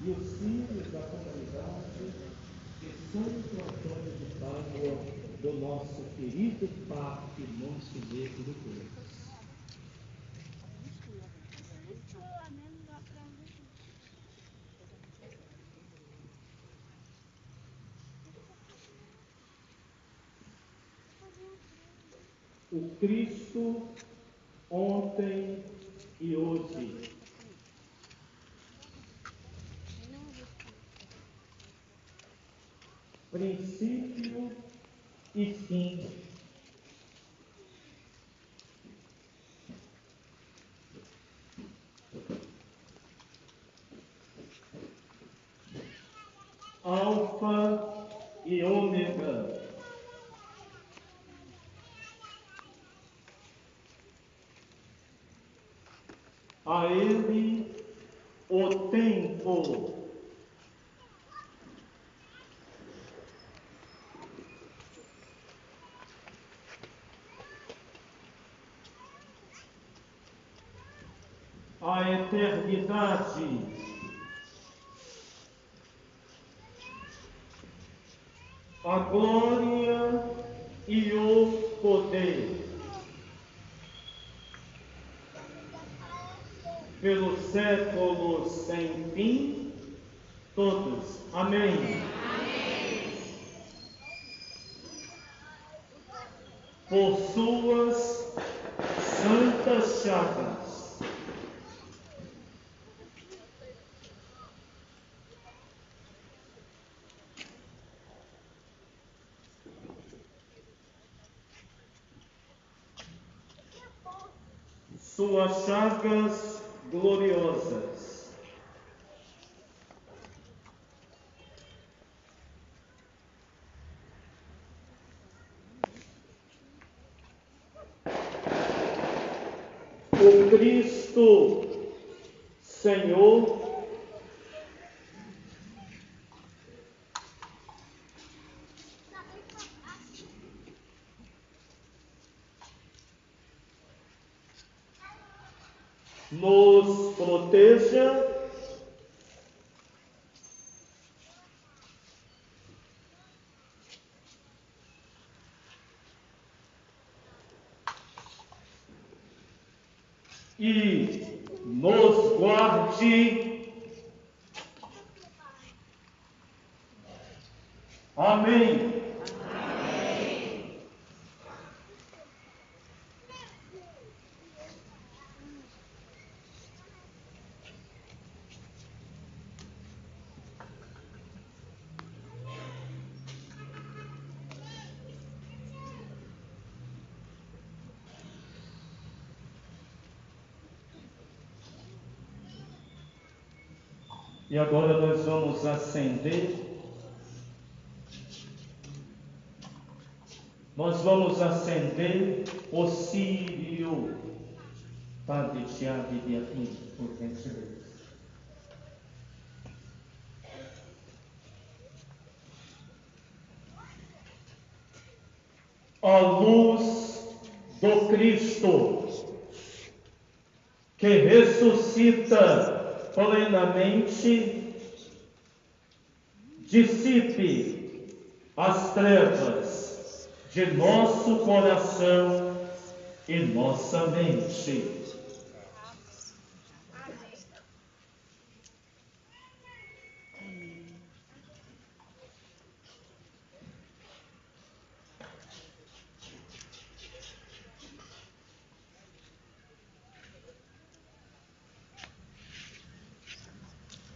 e os filhos da comunidade de Santo Antônio de Pádua, do nosso querido Papa Montenegro do Cruz. O Cristo ontem e hoje. Princípio e fim. Alfa e ômega. A ele o tempo. A eternidade, a glória e o poder, pelos séculos sem fim, todos. Amém. Amém. Por suas santas chagas, suas chagas gloriosas, o Cristo Senhor nos proteja e nos guarde. Amém. Amém. E agora nós vamos acender. Nós vamos acender o círio. Padre Tiago e Beatriz, por gentileza. A luz do Cristo, que ressuscita plenamente, dissipe as trevas de nosso coração e nossa mente.